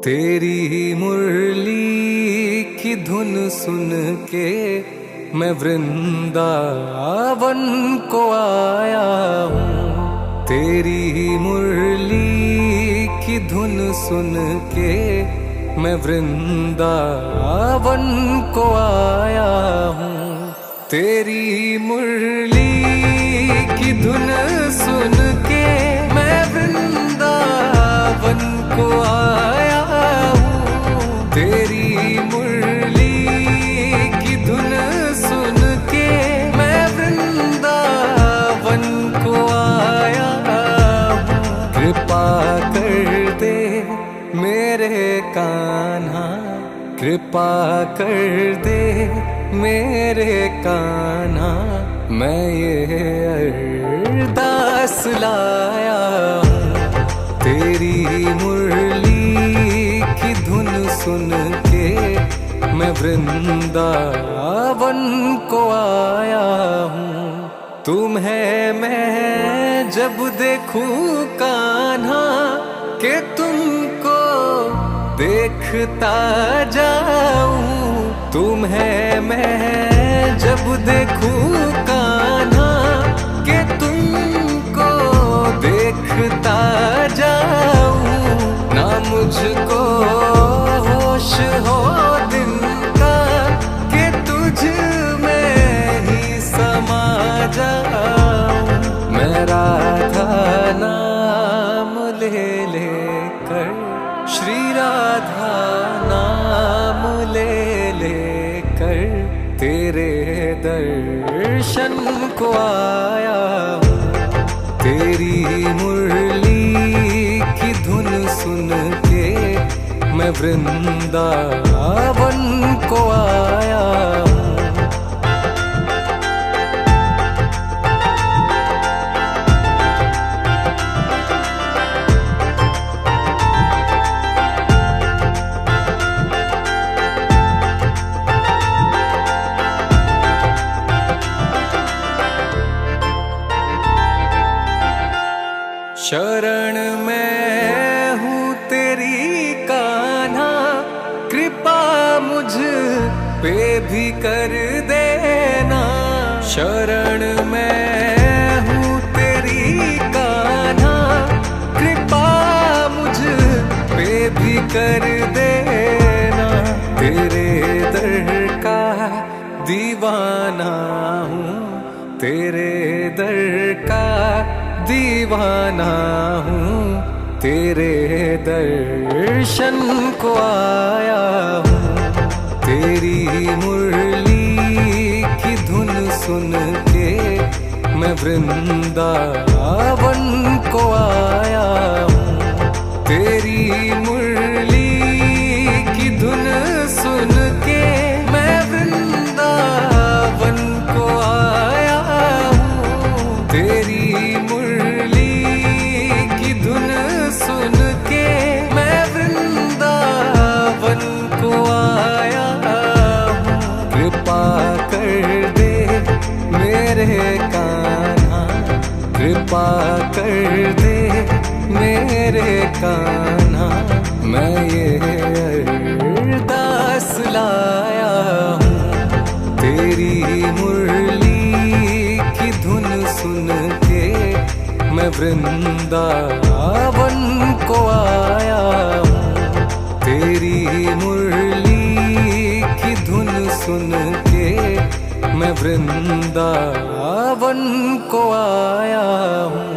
तेरी ही मुरली की धुन सुन के मैं वृंदावन को आया हूँ। तेरी ही मुरली की धुन सुन के मैं वृंदावन को आया हूँ। तेरी मुरली की धुन सुन के मैं वृंदावन को आया हूँ। तेरी मुरली की धुन सुन के मैं वृंदावन को आया हूँ। कृपा कर दे मेरे कान्हा, कृपा कर दे मेरे कान्हा, मैं ये अरदास लाया हूँ। तेरी मुरली की धुन सुन के मैं वृंदावन को आया हूँ। तुम्हें मैं जब देखूं कान्हा के तुमको देखता जाऊं। तुम्हें मैं जब देखूं कान्हा के तुमको देखता जाऊं। ना मुझको होश हो दिन का कि तुझ में ही समा जाऊं। मैं राधा नाम ले लेकर, श्री राधा नाम ले लेकर तेरे दर्शन को आया हूँ। तेरी मुरली की धुन सुन के मैं वृंदावन को आया हूँ। शरण मैं हूँ तेरी कान्हा, कृपा मुझ पे भी कर देना। शरण मैं हूँ तेरी कान्हा, कृपा मुझ पे भी कर देना। तेरे दर का दीवाना हूँ, तेरे दर का दीवाना हूँ। तेरे दर्शन को आया हूँ। तेरी मुरली की धुन सुन के मैं वृंदावन को आया हूँ। तेरी मुरली की धुन सुन के मैं वृंदावन को आया हूँ। तेरी धुन सुन के मैं वृंदावन को आया हूँ। कृपा कर दे मेरे कान्हा, कृपा कर दे मेरे कान्हा, मैं ये अरदास लाया हूँ। तेरी मुरली की धुन सुन के मैं वृंदावन को आया हूँ। तेरी मुरली की धुन सुन के मैं वृंदावन को आया हूँ।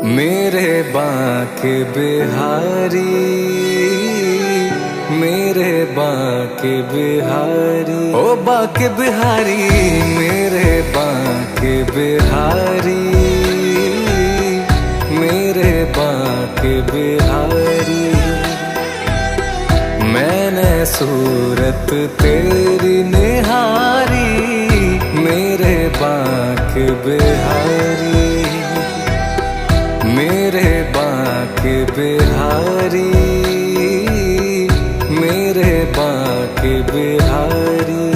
मेरे बांके बिहारी, मेरे बांके बिहारी, ओ बांके बिहारी, मेरे बांके बिहारी, मेरे बांके बिहारी। मैंने सूरत तेरी निहारी, मेरे बांके बिहारी, मेरे बांके बिहारी, मेरे बांके बिहारी।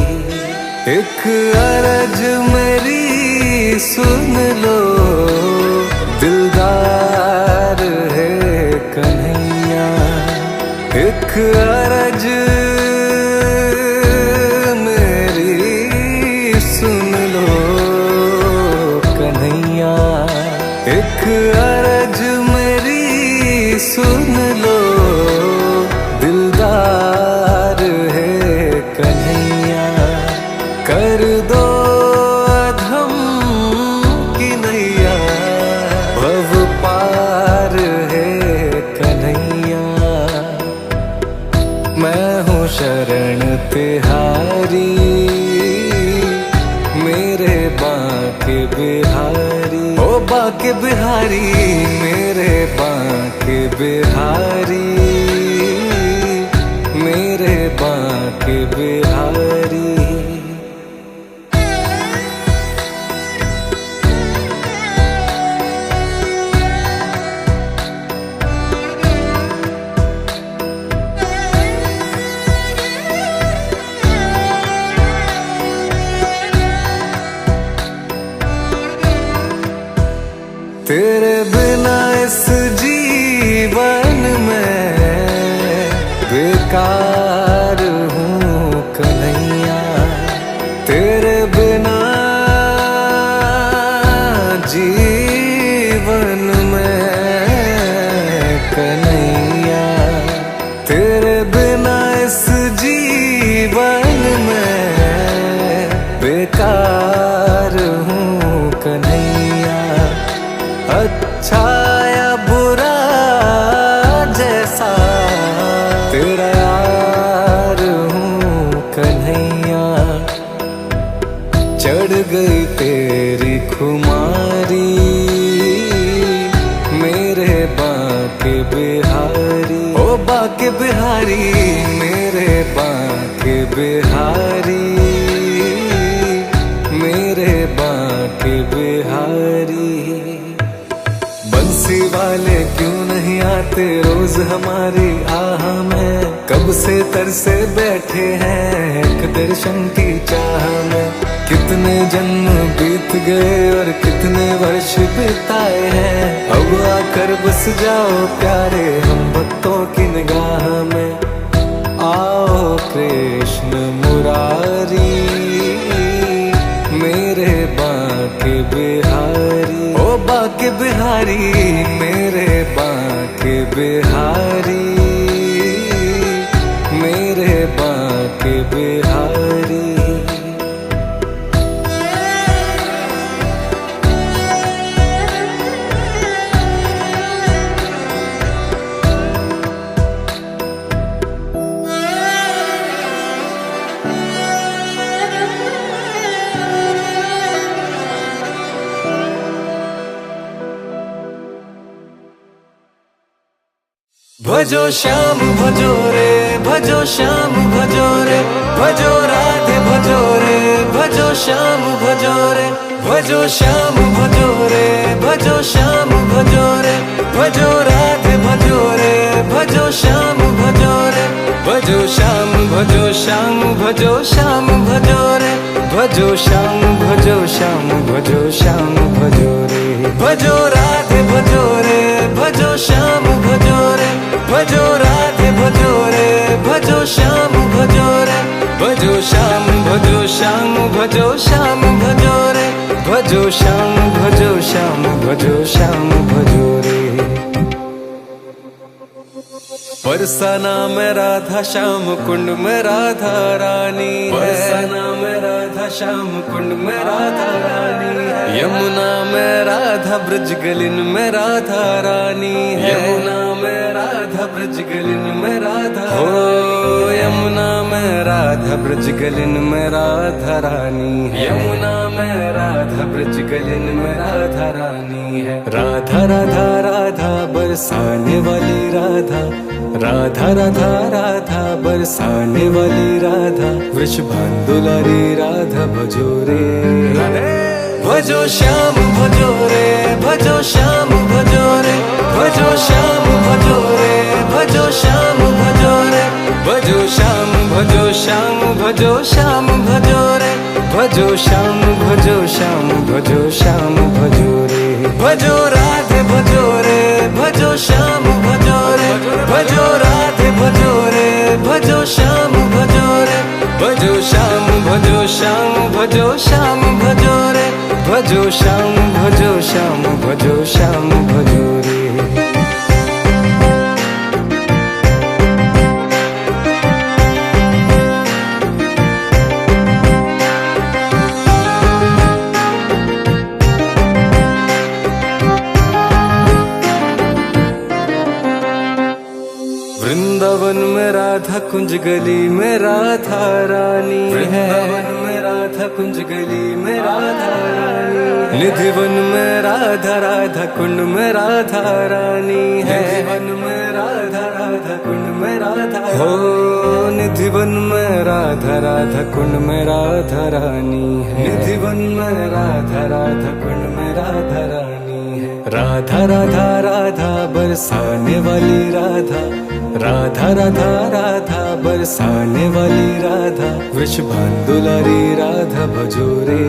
एक अर्ज मेरी सुन लो, दिलदार है कन्हैया। एक अर्ज मेरी सुन लो कन्हैया, एक अर्ज मेरी सुन लो, दिलदार है कन्हैया। कर दो अधम की नैया, भव पार है कन्हैया। मैं हूँ शरण तिहारी, मेरे बांके बिहारी। ओ बांके बिहारी, मेरे बांके बिहारी, मेरे बांके बिहारी। तेरे बिना इस जीवन में बेकार हूँ कन्हैया। तेरे बिना जीवन में कन्हैया, तेरे बिना इस जीवन में बेकार हूँ कन्हैया। अच्छा या बुरा जैसा तेरा यार हूँ कन्हैया। चढ़ गई तेरी खुमारी, मेरे बांके बिहारी। ओ बांके बिहारी, मेरे बांके बिहारी, मेरे बांके बिहारी। बंसी वाले क्यों नहीं आते रोज हमारी आह में, कब से तरसे बैठे हैं एक दर्शन की चाह में। कितने जन्म बीत गए और कितने वर्ष बिताए हैं, अब आकर बस जाओ प्यारे हम भक्तों की निगाह में। आओ कृष्ण मुरारी, मेरे बांके बिहारी। ओ बांके बिहारी, मेरे बांके बिहारी, मेरे बांके बिहारी। भजो श्याम भजो रे, भजो श्याम भजो रे, भजो राधे भजो रे, भजो श्याम भजो रे, भजो श्याम भजो रे, भजो श्याम भजो रे, भजो राधे भजो रे, भजो श्याम भजो रे, भजो श्याम भजो श्याम भजो श्याम भजो रे, भजो श्याम भजो श्याम भजो श्याम भजो रे, भजो राधे भजो रे, भजो श्याम भजो रे, भजो राधे भजो रे, भजो श्याम भजो रे, भजो श्याम भजो श्याम भजो श्याम भजो रे, भजो श्याम भजो श्याम भजो श्याम भजो रे। बरसाना में राधा श्याम कुंड में राधा रानी, बरसाना में राधा श्याम कुंड में राधा रानी, यमुना में राधा ब्रज गलिन में राधा रानी, यमुना में राधा ब्रज गलिन में राधा, हो यमुना में राधा ब्रज गलिन में राधा रानी, यमुना में राधा ब्रज गलिन में राधा रानी है। राधा राधा राधा बरसाने वाली राधा, राधा राधा राधा बरसाने वाली राधा, वृषभान दुलारी राधा भजो रे, भजो श्याम भजो रे भजो श्याम भजो रे भजो श्याम भजो रे भजो श्याम भजो रे भजो श्याम भजो श्याम भजो श्याम भजो रे भजो श्याम भजो श्याम भजो श्याम भजो रे भजो राधे भजो रे भजो श्याम भजो रे भजो राधे भजो रे भजो श्याम भजो रे भजो श्याम भजो श्याम भजो श्याम भजो रे भजो श्याम भजो श्याम भजो श्याम भजो रे। वृंदावन में राधा कुंज गली में राधा रानी है, वृंदावन में राधा कुंज गली में राधा रानी, निधिवन में राधा राधा कुंड में राधा रानी है, निधिवन में राधा राधा कुंड में राधा हो, निधिवन में राधा राधा कुंड में राधा रानी है, निधिवन में राधा राधा कुंड में राधा रानी है। राधा राधा राधा बरसाने वाली राधा, राधा राधा राधा बरसाने वाली राधा, वृषभान दुलारी राधा भजो रे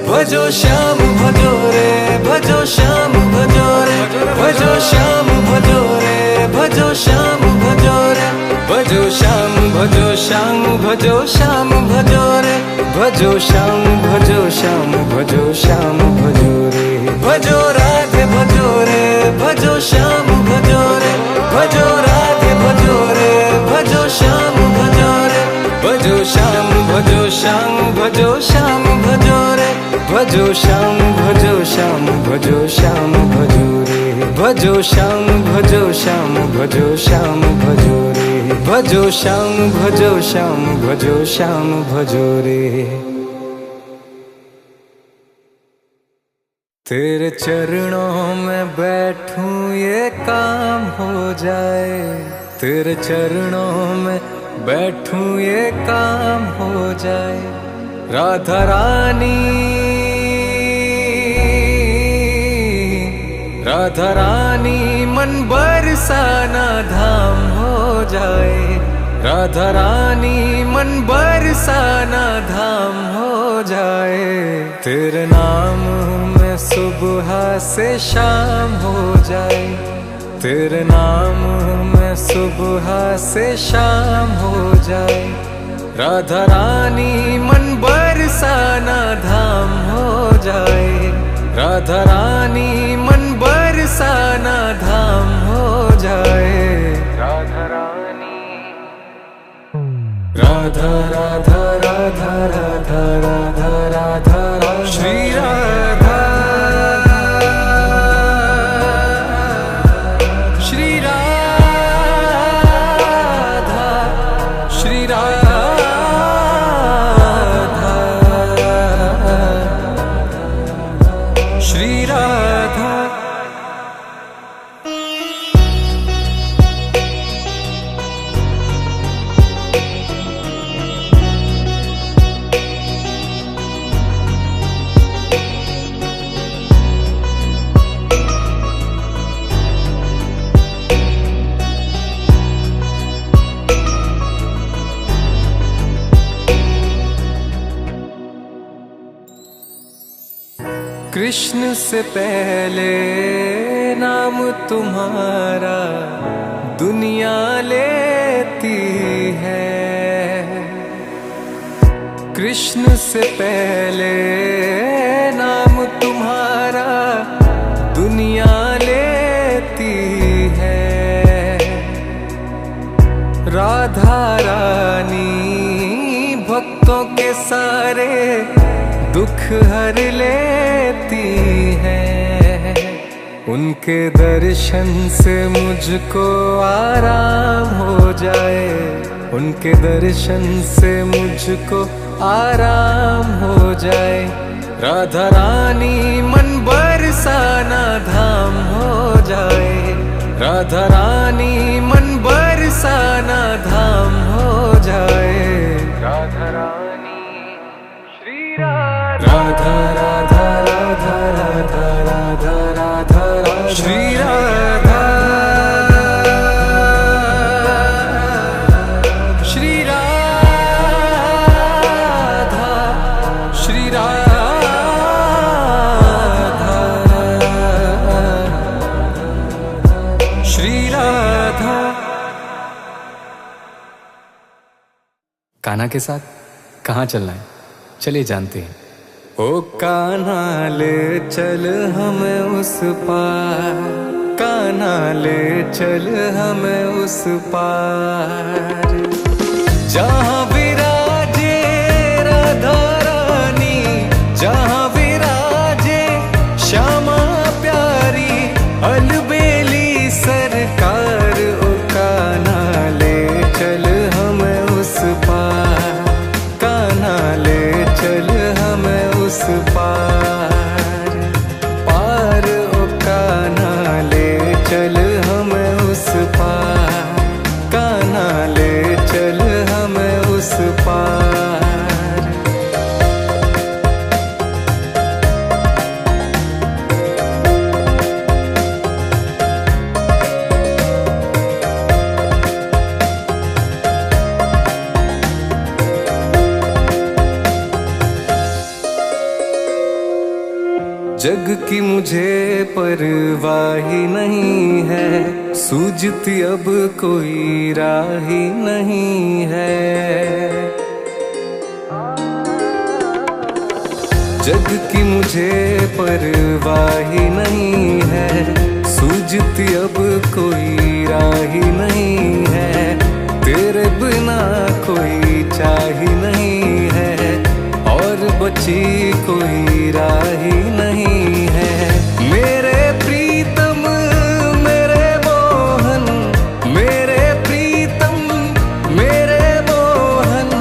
भजो श्याम भजो रे भजो श्याम भजो रे भजो श्याम भजो रे भजो श्याम भजो रे भजो श्याम भजो श्याम भजो श्याम भजो रे भजो श्याम भजो श्याम भजो श्याम भजो रे भजो राधे भजो रे भजो श्याम भजो रे भजो राधे भजो रे भजो श्याम भजो रे भजो श्याम भजो श्याम भजो श्याम भजो रे भजो श्याम भजो श्याम भजो श्याम भजो रे भजो श्याम भजो श्याम भजो श्याम भजो रे भजो श्याम भजो श्याम भजो श्याम भजो रे। तेरे चरणों में बैठूं ये काम हो जाए, तेरे चरणों में बैठूं ये काम हो जाए, राधा रानी राधा रानी मन बरसाना धाम हो जाए, राधा रानी मन बरसाना धाम हो जाए, तेरे नाम में सुबह से शाम हो जाए, तेरे नाम में सुबह से शाम हो जाए, राधा रानी मन बरसाना धाम हो जाए, राधा रानी मन बरसाना धाम हो जाए, राधा रानी राधा राधा राधा राधा राधा राधा राधा श्री राधा श्री राधा श्री राधा श्री राधा। कृष्ण से पहले नाम तुम्हारा दुनिया लेती है, कृष्ण से पहले नाम तुम्हारा दुनिया लेती है, राधा रानी भक्तों के सारे दुख हर लेती है, उनके दर्शन से मुझको आराम हो जाए, उनके दर्शन से मुझको आराम हो जाए, राधा रानी मन बरसाना धाम हो जाए, राधा रानी मन बरसाना धाम हो जाए, राधा रानी श्री राधा राधा श्री राधा श्री राधा श्री राधा श्री राधा। कान्हा के साथ कहाँ चलना है, चलिए जानते हैं। ओ कान्हा ले चल हमें उस पार, कान्हा ले चल हमें उस पार, जहाँ विराजे राधा रानी, जहाँ विराजे श्यामा प्यारी, अलबेली सरकार। ओ कान्हा ले चल हमें उस पार, कान्हा ले चल हमें उस पार, पार। ओ कान्हा ले चल हमें उस पार, कान्हा ले चल हमें उस पार। जग की मुझे परवाह ही नहीं है, सूझती अब कोई राह ही नहीं है। जग की मुझे परवाह ही नहीं है, सूझती अब कोई राह ही नहीं है। तेरे बिना कोई चाह ही नहीं है, और बची कोई राह ही नहीं है। मेरे प्रीतम मेरे मोहन, मेरे प्रीतम मेरे मोहन,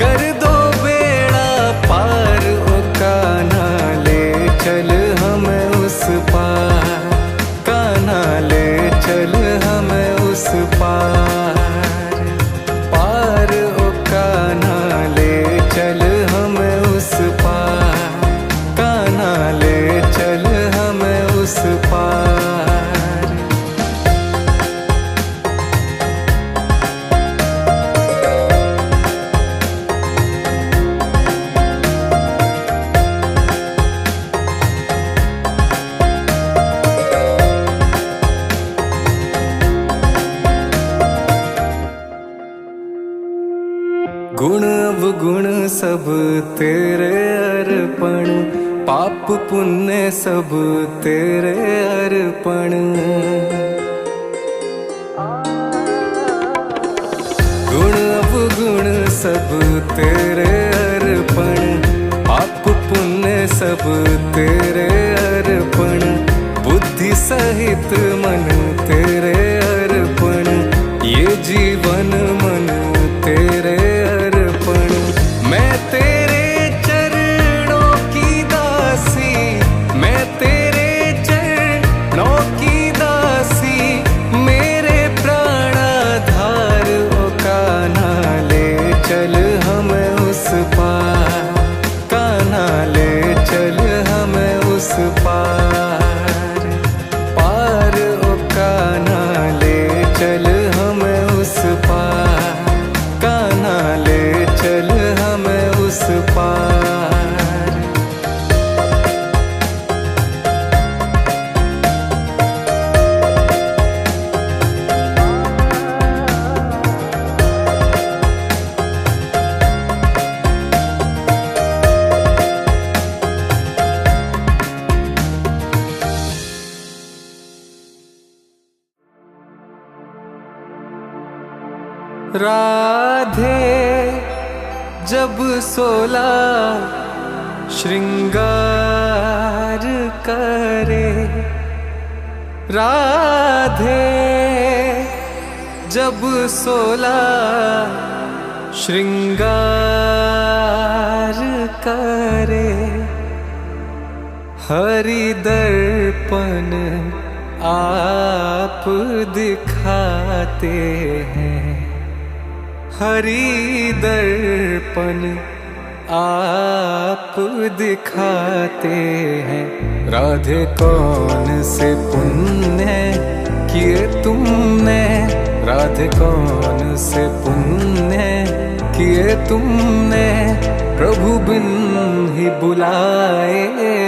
कर दो बेड़ा पार। ओ कान्हा ले चल हमें उस पार, कान्हा ले चल हमें उस पार, पार। ओ कान्हा ले चल हमें उस पार, कान्हा ले चल हमें उस पार। गुण अवगुण सब तेरे अर्पण, पाप पुण्य सब तेरे अर्पण। गुण अवगुण सब तेरे अर्पण, पाप पुण्य सब तेरे अर्पण। बुद्धि सहित मन तेरे अर्पण, ये जीवन मन तेरे अर्पण। मैं तेरे चरणों की दासी, मैं तेरे चरणों की दासी, मेरे प्राणाधार। ओ कान्हा ले चल हमें उस पार, कान्हा ले चल हमें उस पार, पार। ओ कान्हा ले चल हमें उस पार, कान्हा ले चल हमें उस पार। राधे जब 16 श्रृंगार करे, राधे जब 16 श्रृंगार करे। हरि दर्पण आप दिखाते हैं, हरि दर्पण आप दिखाते हैं। राधे कौन से पुण्य किए तुमने, राधे कौन से पुण्य किए तुमने, प्रभु बिन ही बुलाए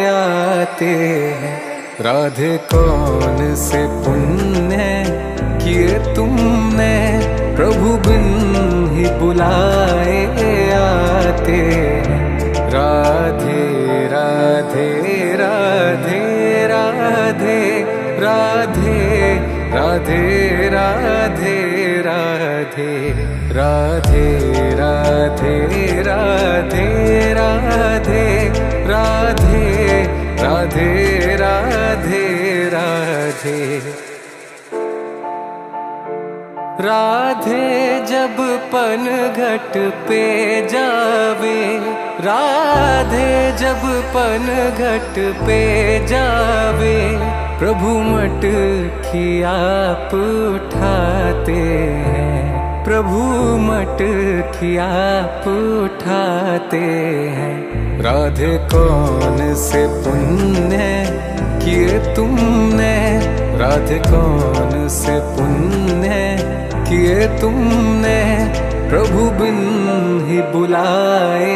आते हैं। राधे कौन से पुण्य किए तुमने, प्रभु बिन ही बुलाए आते हैं। राधे राधे राधे राधे राधे राधे राधे राधे राधे राधे राधे राधे राधे राधे राधे राधे। राधे जब पनघट पे जावे, राधे जब पनघट पे जावे, प्रभु मटकी आप उठाते हैं, प्रभु मटकी आप उठाते हैं। राधे कौन से पुण्य किए तुमने, राधे कौन से पुण्य किए तुमने, प्रभु बिन ही बुलाए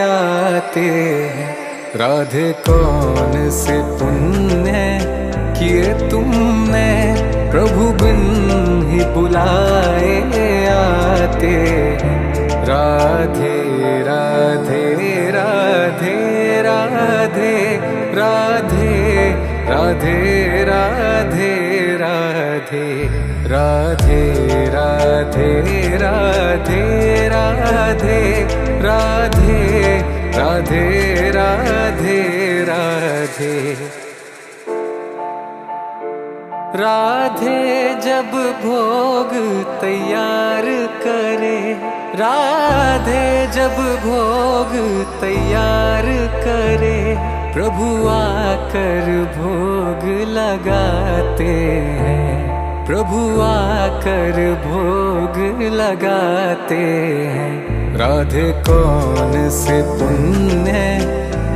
आते हैं। राधे कौन से पुण्य किए तुमने, प्रभु बिन ही बुलाए आते हैं। राधे राधे राधे राधे राधे राधे राधे राधे राधे राधे राधे राधे राधे राधे राधे राधे। राधे जब भोग तैयार करे, राधे जब भोग तैयार करे, प्रभु आकर भोग लगाते हैं, प्रभु आकर भोग लगाते हैं। राधे कौन से पुण्य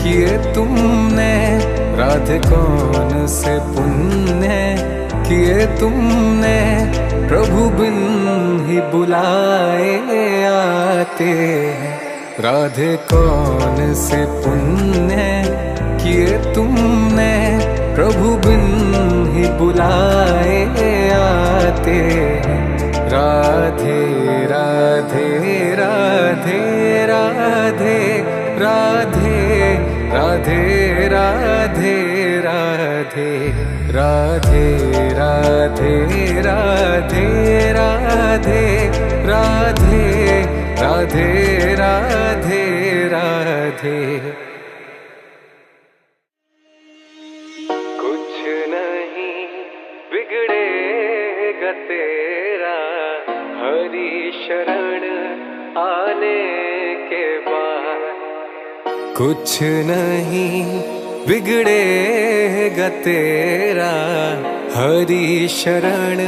किए तुमने, राधे कौन से पुण्य किए तुमने, प्रभु बिन ही बुलाए आते हैं। राधे कौन से पुण्य किए तुमने, प्रभु बिन ही बुलाए आते हैं। राधे राधे राधे राधे राधे राधे राधे राधे राधे राधे राधे राधे राधे राधे राधे राधे। कुछ नहीं बिगड़ेगा तेरा, हरि शरण आने के बाद। कुछ नहीं बिगड़ेगा तेरा, हरि शरण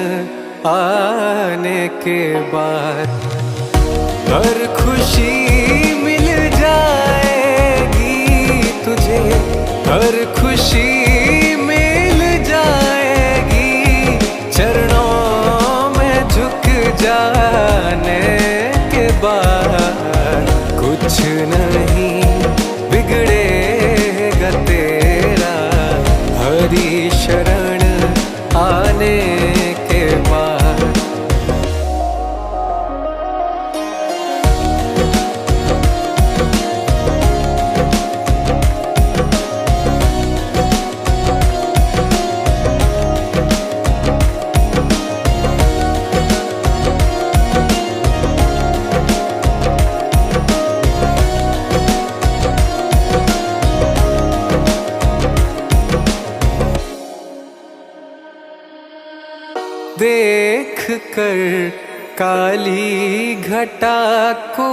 आने के बाद। हर खुशी मिल जाएगी तुझे, हर खुशी मिल जाएगी, चरणों में झुक जाने के बाद। कुछ नहीं बिगड़ेगा तेरा, हरि शरण आने के बाद। देख कर काली घटा को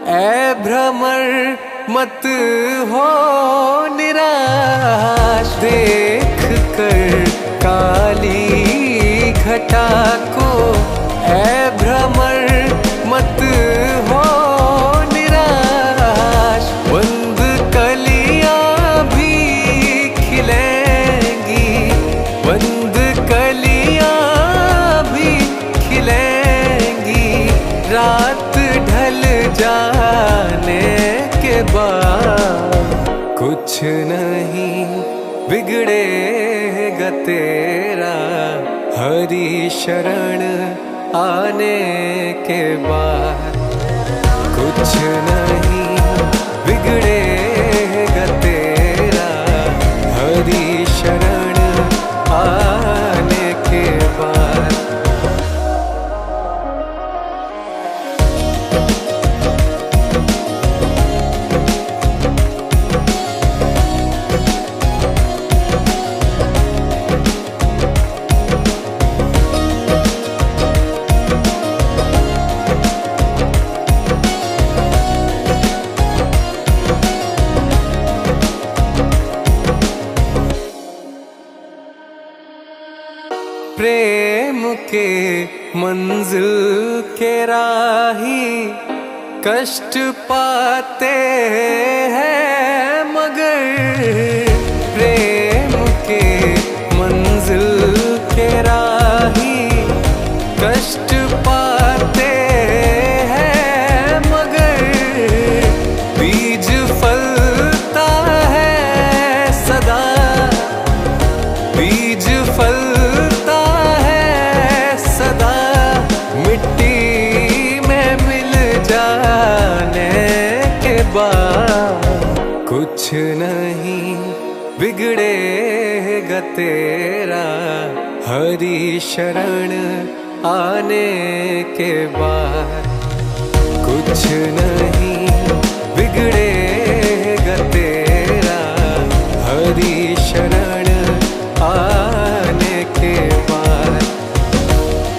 ऐ भ्रमर मत हो निराश। देख कर काली घटा को ऐ भ्रमर मत हो निराश। कुछ नहीं बिगड़ेगा तेरा हरि शरण आने के बाद। कुछ नहीं बिगड़ेगा तेरा हरि शरण आने के बाद। प्रेम के मंजिल के राही कष्ट पाते हैं, मगर प्रेम के मंजिल के राही कष्ट पाते हैं, मगर बीज फलता है सदा, बीज फलता है सदा, मिट्टी में मिल जाने के बाद। कुछ नहीं बिगड़ेगा तेरा हरि शरण आने के बाद। कुछ नहीं बिगड़ेगा तेरा हरि शरण आने के बाद।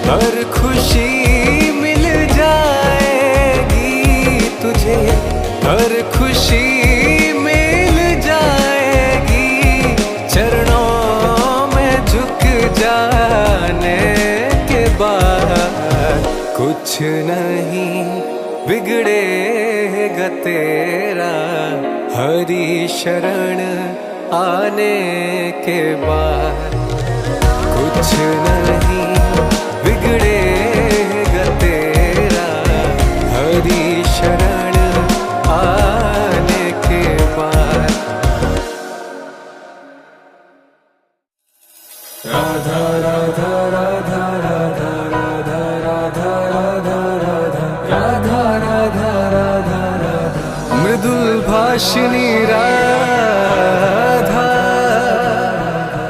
हर खुशी मिल जाएगी तुझे, हर खुशी मिल जाएगी चरणों में झुक जाने के बाद। कुछ नहीं बिगड़ेगा तेरा हरि शरण आने के बाद। कुछ नहीं बिगड़ेगा तेरा हरि शरण आने के बाद। राधा राधा राधा राधा राधा राधा राधा राधा राधा राधा राधा मृदुल भाषिणी राधा,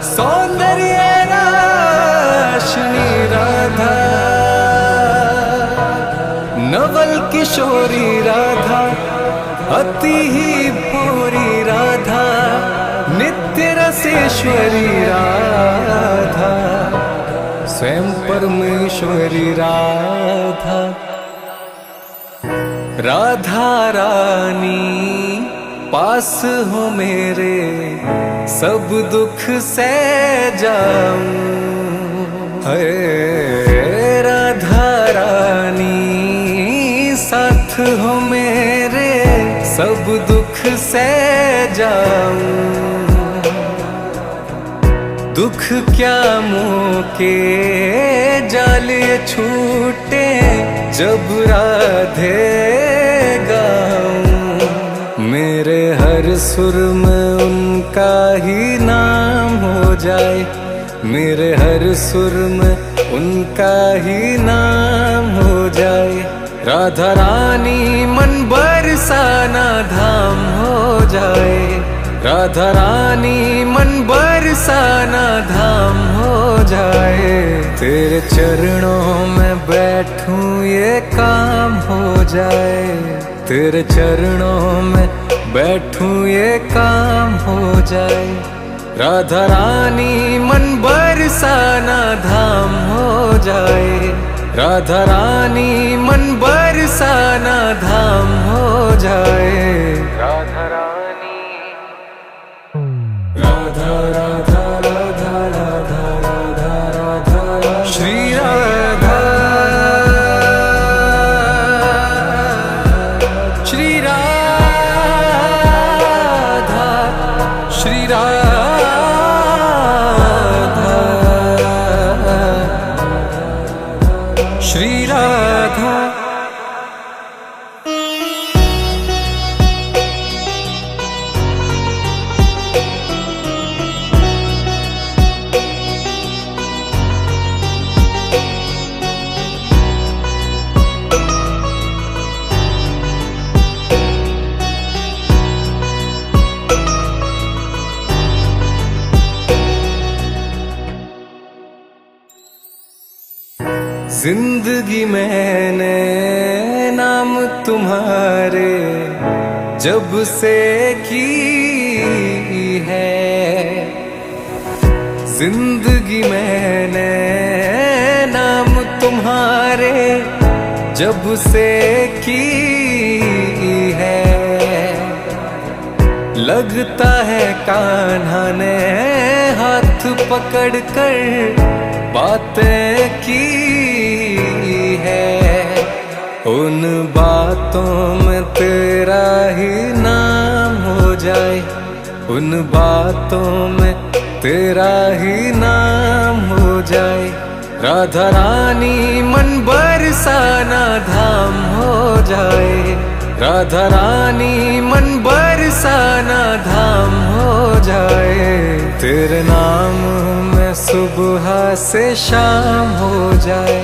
सौंदर्य राशिनी राधा, नवल किशोरी राधा, अति ही भोरी राधा, नित्य रसेश्वरी राधा, स्वयं परमेश्वरी राधा। राधा रानी पास हो मेरे, सब दुख सह जाऊं। है राधा रानी साथ हो मेरे, सब दुख सह जाऊं। दुख क्या मुँह के जाल छूटे जब राधे गाऊं। मेरे हर सुर में उनका ही नाम हो जाए, मेरे हर सुर में उनका ही नाम हो जाए। राधा रानी मन बरसाना धाम हो जाए, राधा रानी मन बरसाना धाम हो जाए। तेरे चरणों में बैठूं ये काम हो जाए, तेरे चरणों में बैठूं ये काम हो जाए। राधा रानी मन बरसाना धाम हो जाए, राधा रानी मन बरसाना धाम हो जाए। राधा रानी राधा राधा राधा राधा राधा राधा श्री राधा श्री राधा श्री राधा श्री राधा। जिंदगी मैंने नाम तुम्हारे जब से की है, जिंदगी मैंने नाम तुम्हारे जब से की है। लगता है कान्हा ने हाथ पकड़ कर बातें की है, उन बातों में तेरा ही नाम हो जाए, उन बातों में तेरा ही नाम हो जाए। राधा रानी मन बरसाना धाम हो जाए, राधा रानी मन बरसाना धाम हो जाए। तेरे नाम में सुबह से शाम हो जाए,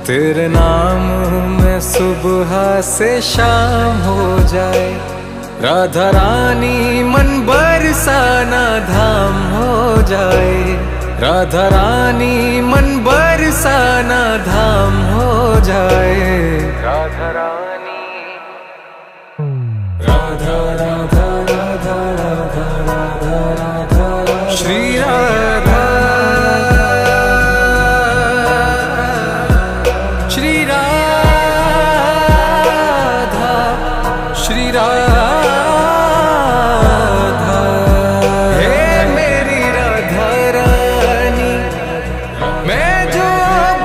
तेरे नाम में सुबह से शाम हो जाए। राधा रानी मन बरसाना धाम हो जाए, राधा रानी मन बरसाना धाम हो जाए। राधा रानी, राधा राधा राधा राधा राधा राधा श्री राधा, श्री राधा, श्री राधा। हे मेरी राधा रानी, मैं जो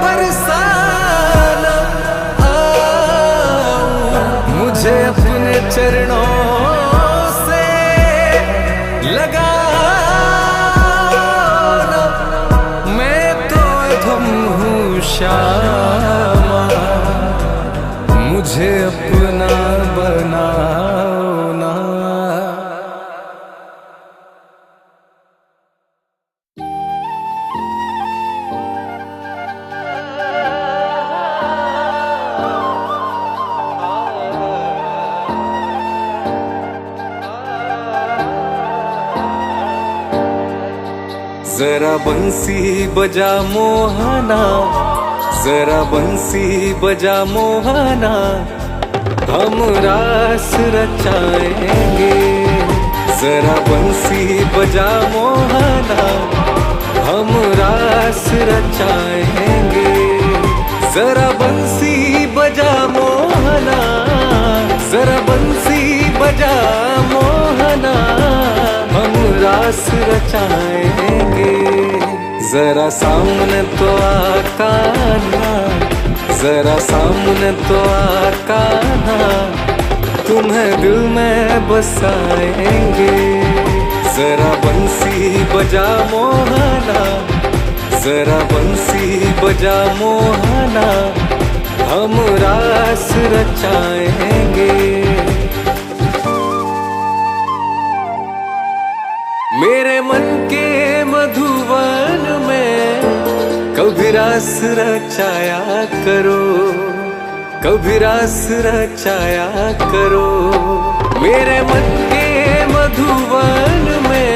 बरसाना आऊं, मुझे अपने चरणों से लगाना। मैं तो अधम हूँ श्यामा, मुझे अपना बनाओ ना। जरा बंसी बजा मोहना, जरा बंसी बजा मोहना, हम रास रचाएंगे। जरा बंसी बजा मोहना, हम रास रचाएंगे। जरा बंसी बजा मोहना, जरा बंसी बजा मोहना, हम रास रचाएंगे। जरा सामने तो आकाना, जरा सामने तो आकाना, तुम्हें दिल में बसाएंगे। जरा बंसी बजा मोहना, जरा बंसी बजा मोहना, हम रास रचाएंगे। मेरे मन के मधुवन में कभी रास रचाया करो, कभी रास रचाया करो। मेरे मन के मधुवन में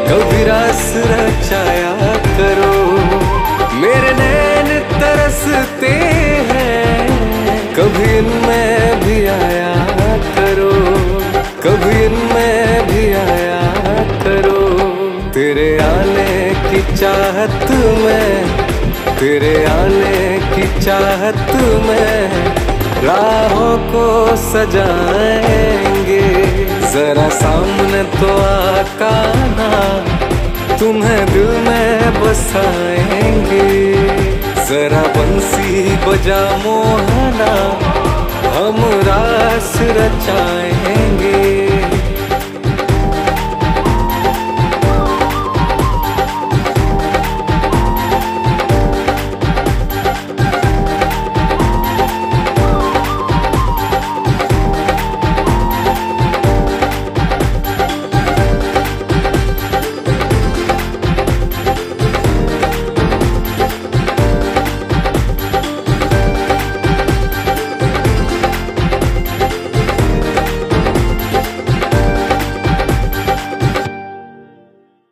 कभी रास रचाया करो। मेरे नैन तरसते हैं, कभी इनमें भी आया करो, कभी इनमें भी आया करो। तेरे आने की चाहत में, तेरे आने की चाहत में राहों को सजाएंगे। जरा सामने तो आकाना, तुम्हें दिल में बसाएंगे। जरा बंसी बजा मोहना, हम रास रचाएंगे।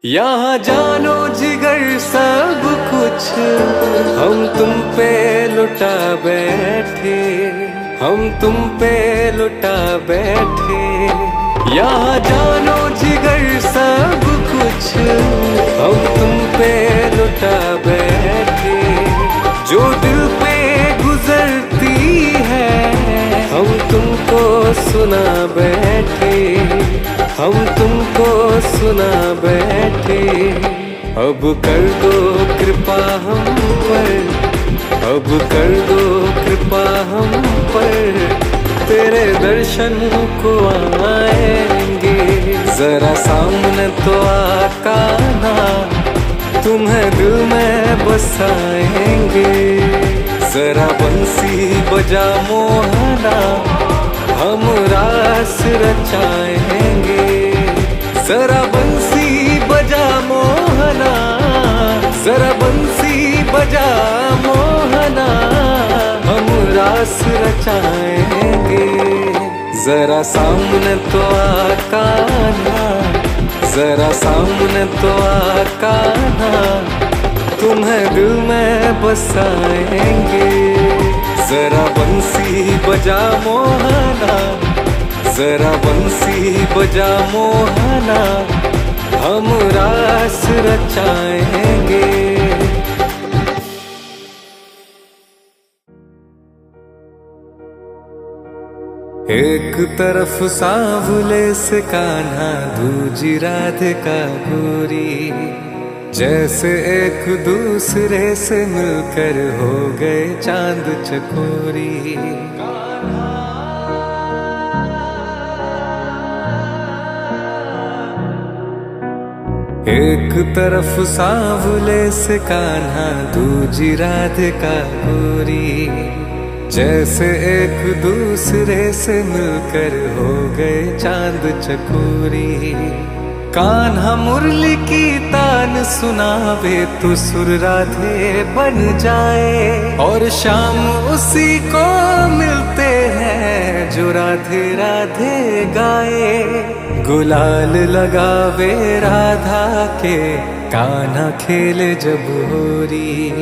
यहाँ जानो जिगर सब कुछ हम तुम पे लुटा बैठे, हम तुम पे लुटा बैठे। यहाँ जानो जिगर सब कुछ हम तुम पे लुटा बैठे। जो दिल पे गुजरती है हम तुमको सुना बैठे, हम तुमको सुना बैठे। अब कर दो कृपा हम पर, अब कर दो कृपा हम पर, तेरे दर्शन को आएंगे। जरा सामने तो आका ना, तुम्हें दिल में बसाएंगे। जरा बंसी बजा मोहना, हम रास रचाएंगे। जरा बंसी बजा मोहना, जरा बंसी बजा मोहना, हम रास रचाएंगे। जरा सामने तो आका ना, जरा सामने तो आका ना, तुम्हें दिल में बसाएंगे। जरा बंसी बजा मोहना, जरा बंसी बजा मोहना, हम रास रचाएंगे। एक तरफ सांवले से कान्हा, दूजी राधिका गोरी, जैसे एक दूसरे से मिलकर हो गए चांद चकोरी। एक तरफ सांवले से कान्हा, दूजी राधिका गोरी, जैसे एक दूसरे से मिलकर हो गए चांद चकोरी। कान्हा मुरली की तान सुनावे तो सुर राधे बन जाए, और शाम उसी को मिलते हैं जो राधे राधे गाए। गुलाल लगावे राधा के, कान्हा खेले जब होरी।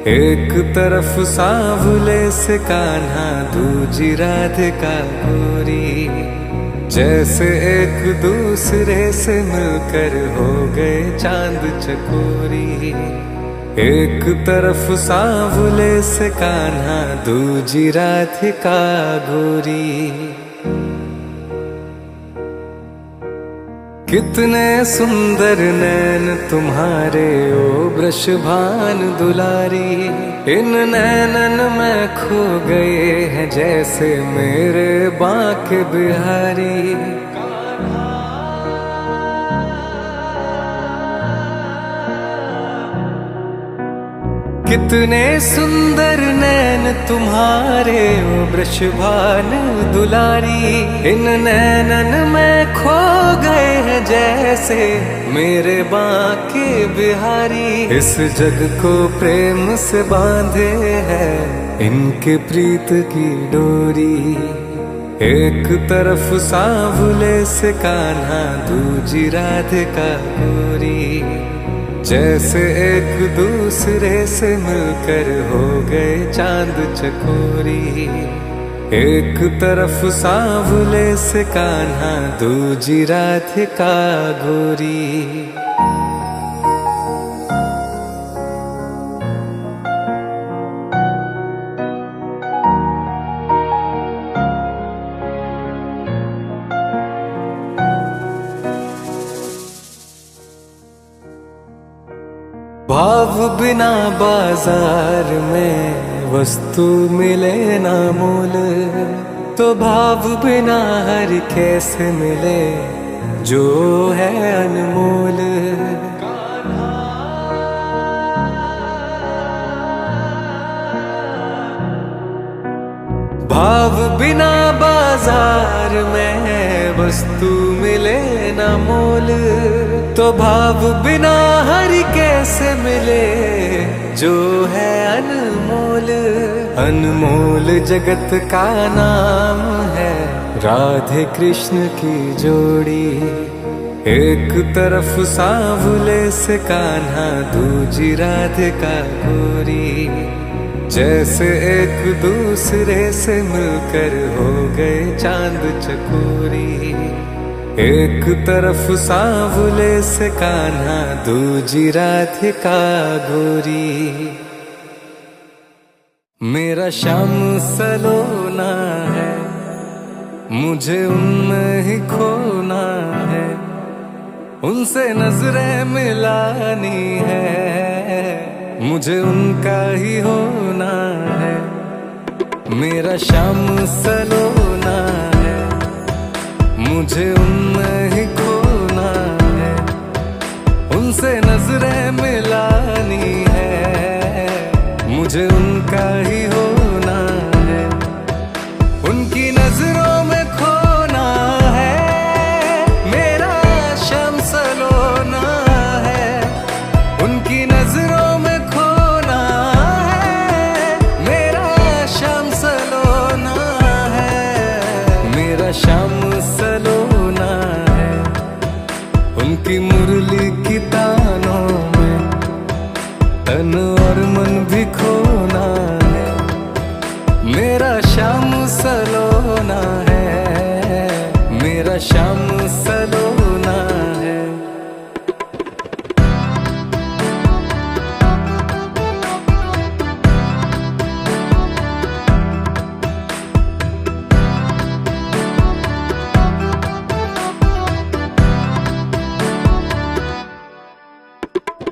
एक तरफ सांवले से कान्हा, दूजी राधिका गोरी, जैसे एक दूसरे से मिलकर हो गए चांद चकोरी। एक तरफ सांवले से कान्हा, दूजी राधिका गोरी। कितने सुंदर नैन तुम्हारे ओ वृषभान दुलारी, इन नैनन में खो गए हैं जैसे मेरे बांके बिहारी। कितने सुंदर नैन तुम्हारे ओ वृषभान दुलारी, इन नैनन में खो गए हैं जैसे मेरे बांके बिहारी। इस जग को प्रेम से बांधे है इनके प्रीत की डोरी। एक तरफ सांवले से कान्हा, दूजी राधिका गोरी, जैसे एक दूसरे से मिलकर हो गए चांद चकोरी। एक तरफ सांवले से कान्हा, दूजी राधिका गोरी। भाव बिना बाजार में वस्तु मिले ना मोल, तो भाव बिना हर कैसे मिले जो है अनमोल। भाव बिना बाजार में वस्तु मिले ना मोल, तो भाव बिना हर कैसे मिले जो है अनमोल। अनमोल जगत का नाम है राधे कृष्ण की जोड़ी। एक तरफ सांवले से कान्हा, दूजी राधिका गोरी, जैसे एक दूसरे से मिलकर हो गए चांद चकोरी। एक तरफ सांवले से कान्हा, दूजी राधिका गोरी। मेरा श्याम सलोना है, मुझे उनमें ही खोना है, उनसे नजरें मिलानी है, मुझे उनका ही होना है। मेरा श्याम सलोना है, मुझे उनमें ही खोना है, उनसे नजरें मिलानी है, मुझे उनका ही होना है। उनकी नजरों में खोना है, मेरा श्याम सलोना है। उनकी नजरों में खोना है, मेरा श्याम सलोना है। मेरा श्याम सलोना है, उनकी मुरली की तानों में तन और मन भी खोना है। मेरा श्याम सलोना है, मेरा श्याम सलोना है।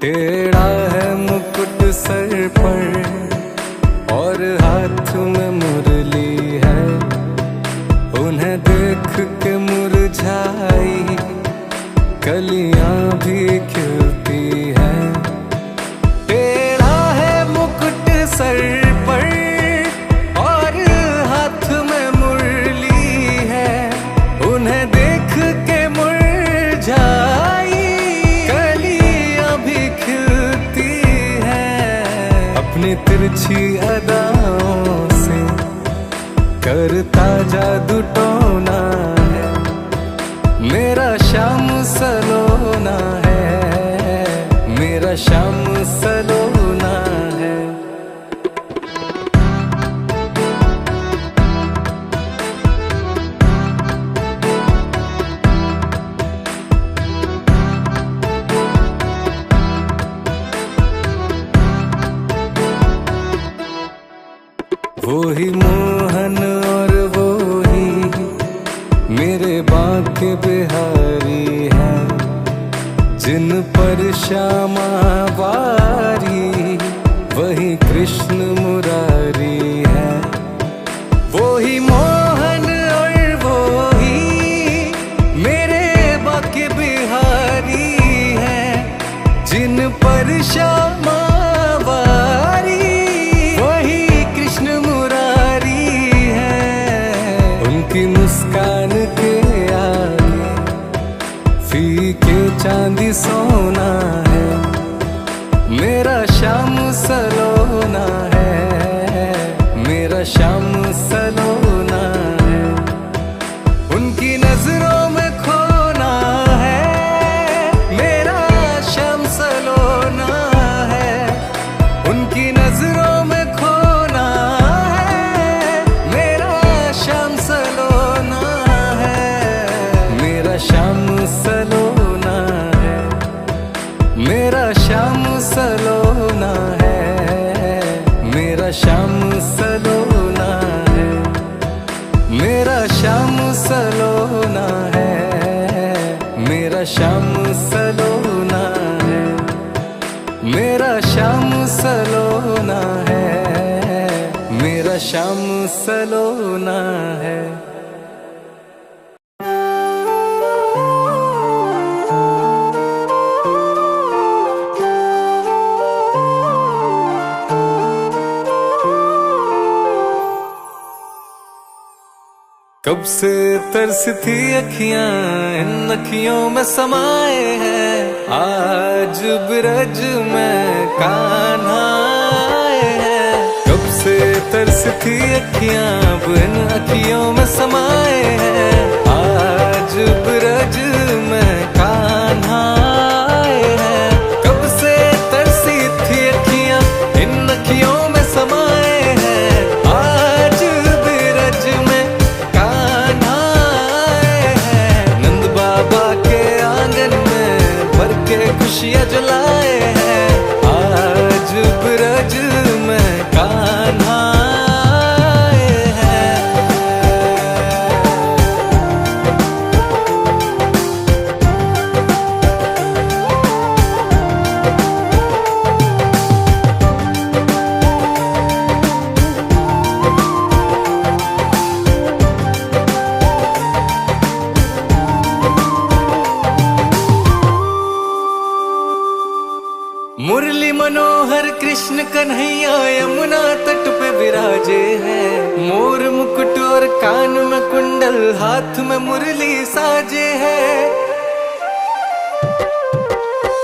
टेढ़ा है मुकुट सर पर और हाथ में मुरली है, उन्हें देख के मुरझाई कलियां भी खिलती हैं। टेढ़ा है मुकुट सर पर और हाथ में मुरली है, उन्हें देख के मुरझाई कलियां भी खिलती हैं। अपनी तिरछी अदाओं से करता जादू टोना है, मेरा श्याम सलोना है, मेरा श्याम सलोना है। वो ही मोहन और वो ही मेरे बांके बिहारी है, जिन पर श्यामा वारी वही कृष्ण मुरारी है। वो ही मोहन और वो ही मेरे बांके बिहारी है, जिन पर श्यामा वारी वही कृष्ण मुरारी है। उनकी मुस्कान के आगे फीके चांदी सोना है, मेरा श्याम सलोना है, मेरा श्याम सलोना है। उनकी नजरों में खोना है, मेरा श्याम सलोना है। उनकी नजरों में खोना है, मेरा श्याम सलोना है। मेरा श्याम सलोना है, मेरा श्याम सलोना है, मेरा श्याम सलोना है। मेरा श्याम सलोना है, मेरा श्याम सलोना है। मेरा श्याम सलोना है, मेरा श्याम सलोना है। कब से तरसती अखियां इन अखियों में समाए हैं, आज ब्रज में कान्हा आए हैं। कब से तरसती अखियां अब इन अखियों में समाए हैं, आज ब्रज में कान्हा खुशियाँ जलाए हैं। आज ब्रज में कान्हा आए हैं। मुरली मनोहर कृष्ण कन्हैया यमुना तट पे विराजे हैं। मोर मुकुट और कान में कुंडल, हाथ में मुरली साजे हैं।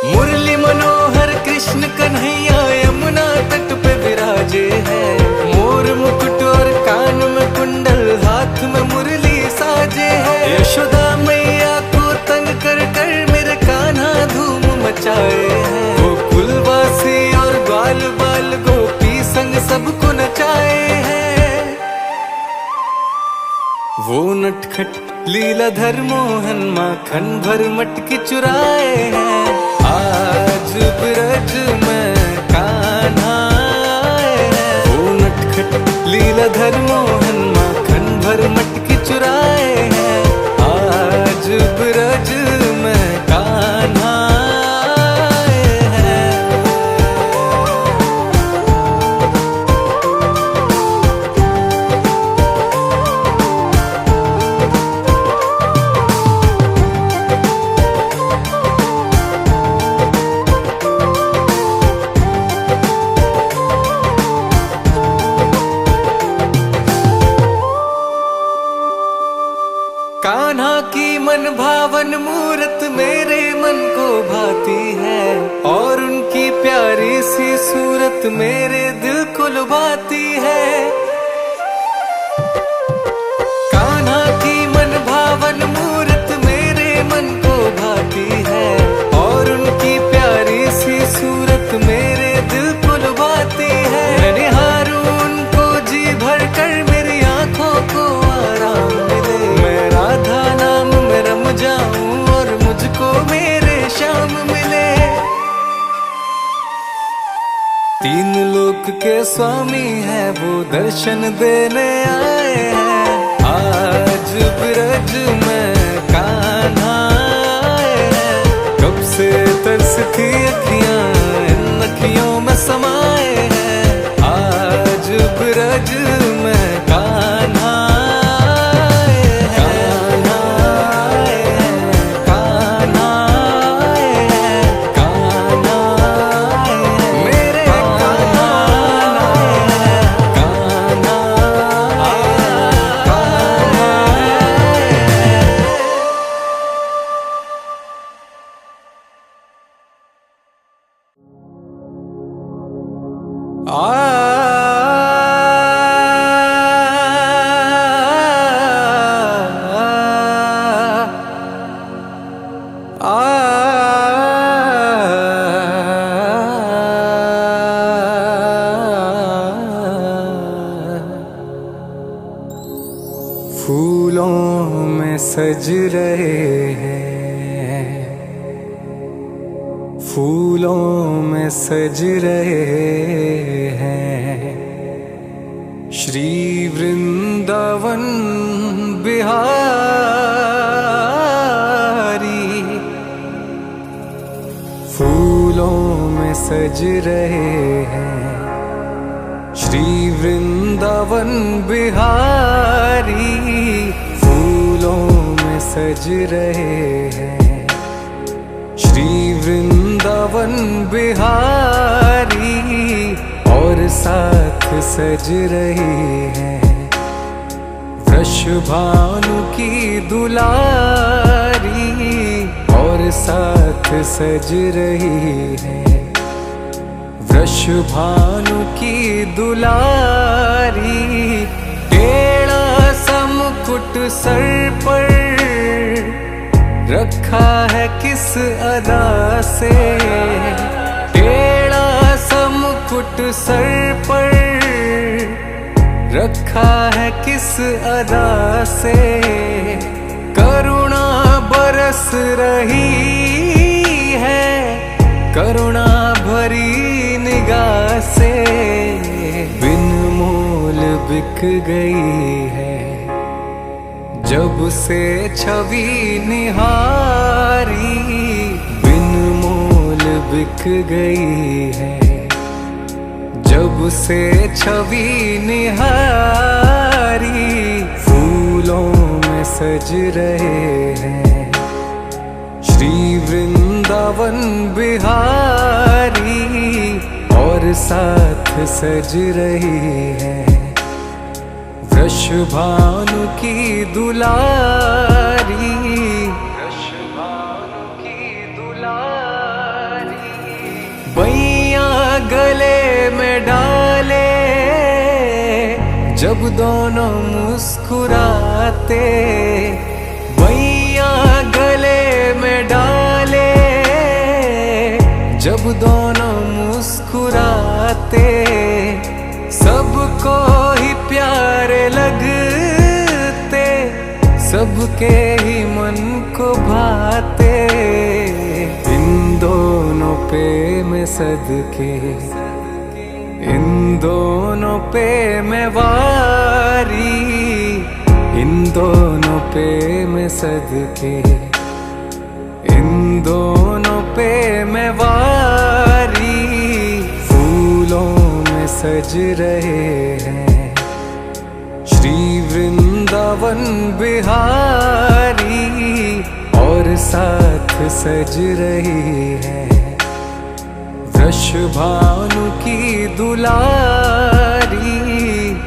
मुरली मनोहर कृष्ण कन्हैया यमुना तट पे विराजे हैं। मोर मुकुट और कान में कुंडल, हाथ में मुरली साजे हैं। यशोदा मैया को तंग कर कर मेरे कान्हा धूम मचाए हैं। कुलवासी और ग्वाल बाल गोपी संग सबको नचाए हैं। वो नटखट लीलाधर मोहन माखन भर मटकी चुराए हैं। आज ब्रज में कान्हा आए हैं। वो नटखट लीलाधर मोहन माखन भर मटकी चुराए हैं। आज ब्रज में कान्हा कान्हा की मन भावन मूरत मेरे मन को भाती है। और उनकी प्यारी सी सूरत मेरे दिल को लुभाती है। कान्हा की मन भावन मूरत मेरे मन को भाती है। और उनकी प्यारी सी सूरत मेरे दिल को लुभाती है। मैं निहारूं उनको जी भर कर, मेरी आंखों को आराम मिले। मैं राधा नाम में रम जाऊं और मुझको मेरे श्याम मिले। तीन लोक के स्वामी है वो दर्शन देने आए हैं। आज ब्रज में कान्हा आए हैं। कब से तरसती अखियां इन अखियों में समाए हैं। आज ब्रज में कान्हा फूलों में सज रहे हैं। फूलों में सज रहे हैं। श्री वृंदावन बिहारी। फूलों में सज रहे हैं। श्री वृंदावन बिहारी। फूलों में सज रहे हैं। श्री वृंदावन बिहारी। और साथ सज रही हैं वृषभानु की दुलारी। और साथ सज रही हैं वृषभानु की दुलारी। टेढ़ा सा मुकुट सर पर रखा है किस अदा से। टेढ़ा सा मुकुट सर पर रखा है किस अदा से। करुणा बरस रही है करुणा भरी निगाह से बिन मोल बिक गई है। जब से छवि निहारी बिन मोल बिक गई है। जब से छवि निहारी फूलों में सज रहे हैं। श्री वृंदावन बिहारी और साथ सज रही है। वृषभानु की दुलारी, वृषभानु की दुलारी बैया गले में डाले जब दोनों मुस्कुराते। बैया गले में डाले जब दोनों मुस्कुराते। सबको ही प्यारे लगते, सबके ही मन को भाते। इन दोनों पे मैं सदके, इन दोनों पे मैं वारी। इन दोनों पे मैं सदके, इन दोनों पे मैं वारी। फूलों में सज रहे हैं श्री वृंदावन बिहारी और साथ सज रही है। वृषभानु की दुलारी,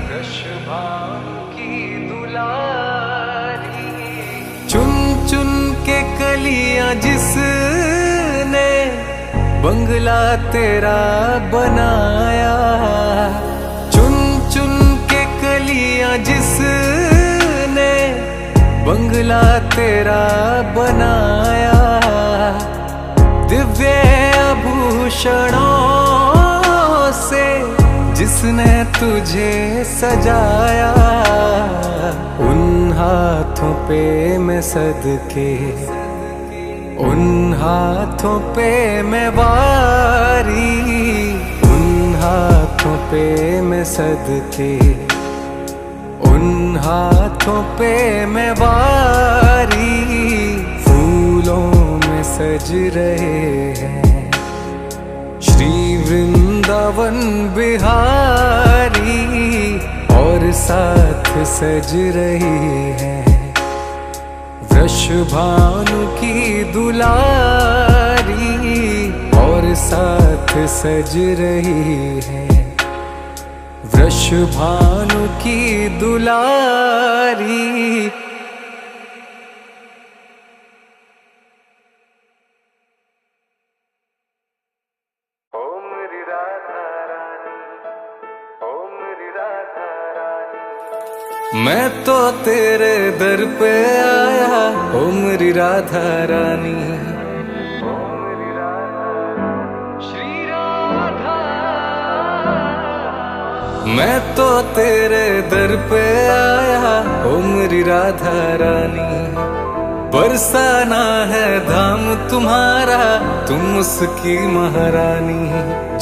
वृषभानु की दुलारी। चुन चुन के कलियां जिसने बंगला तेरा बनाया। चुन चुन के कलियां जिसने बंगला तेरा बनाया। दिव्य आभूषणों से जिसने तुझे सजाया। उन हाथों पे मैं सदके, उन हाथों पे मैं वारी। उन हाथों पे मैं सदके, उन हाथों पे मैं वारी। फूलों में सज रहे हैं श्री वृंदावन बिहारी और साथ सज रही है। वृषभानु की दुलारी और साथ सज रही है। वृषभानु की दुलारी। ओ मेरी राधा रानी, ओ मेरी राधा रानी। मैं तो तेरे दर पे आया ओ मेरी राधा रानी। ओ मेरी राधा श्री राधा। मैं तो तेरे दर पे आया ओ मेरी राधा रानी। बरसाना है धाम तुम्हारा, तुम उसकी महारानी।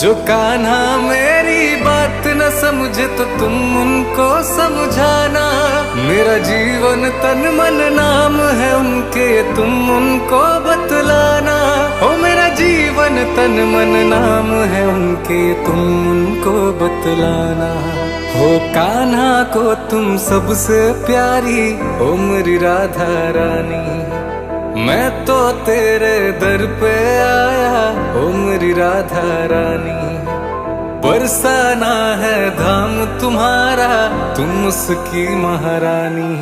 जो कान्हा मेरी बात न समझे तो तुम उनको समझाना। मेरा जीवन तन मन नाम है उनके, तुम उनको बतलाना। ओ मेरा जीवन तन मन नाम है उनके, तुम उनको बतलाना। हो कान्हा को तुम सबसे प्यारी ओ मेरी राधा रानी। मैं तो तेरे दर पे आया ओ मेरी राधा रानी। बरसाना है धाम तुम्हारा, तुम उसकी महारानी।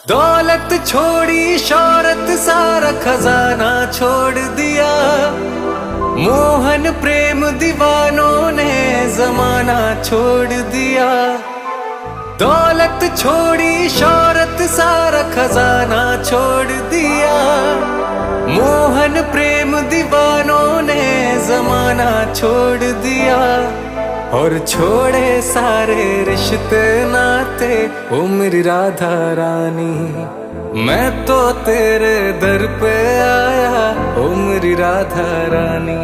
दौलत छोड़ी शौहरत सारा खजाना छोड़ दिया। मोहन प्रेम दीवानों ने जमाना छोड़ दिया। दौलत छोड़ी शौहरत सारा खजाना छोड़ दिया। मोहन प्रेम दीवानों ने जमाना छोड़ दिया और छोड़े सारे रिश्ते नाते। ओ मेरी राधा रानी मैं तो तेरे दर पे आया। ओ मेरी राधा रानी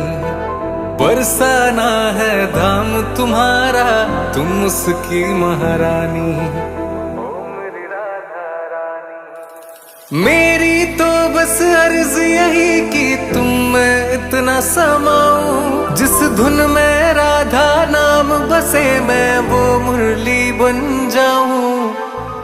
बरसाना है धाम तुम्हारा, तुम उसकी महारानी। मेरी तो बस अर्ज यही कि तुम में इतना समाऊं, जिस धुन में राधा नाम बसे मैं वो मुरली बन जाऊं।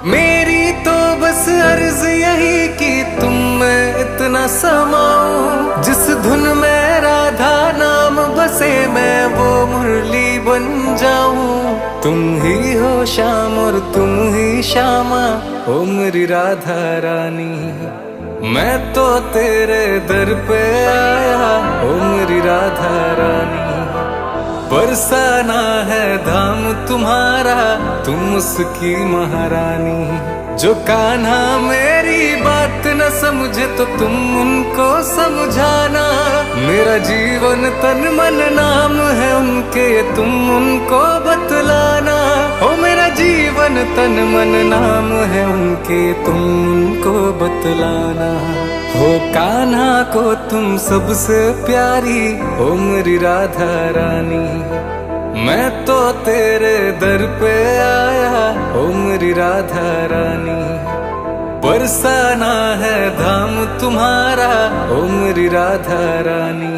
मेरी तो बस अर्ज यही कि तुम में इतना समाऊं, जिस धुन में राधा नाम बसे मैं वो मुरली बन जाऊं। तुम ही हो शाम और तुम ही श्यामा, ओ मेरी राधा रानी मैं तो तेरे दर पे आया। ओ मेरी राधा रानी बरसाना है धाम तुम्हारा, तुम उसकी महारानी। जो कान्हा मेरी बात न समझे तो तुम उनको समझाना। मेरा जीवन तन मन नाम है उनके, तुम उनको बतलाना। ओ मेरा जीवन तन मन नाम है उनके, तुम उनको बतलाना। हो कान्हा को तुम सबसे प्यारी, ओ मेरी राधा रानी मैं तो तेरे दर पे आया। ओ मेरी राधा रानी बरसाना है धाम तुम्हारा, ओ मेरी राधा रानी।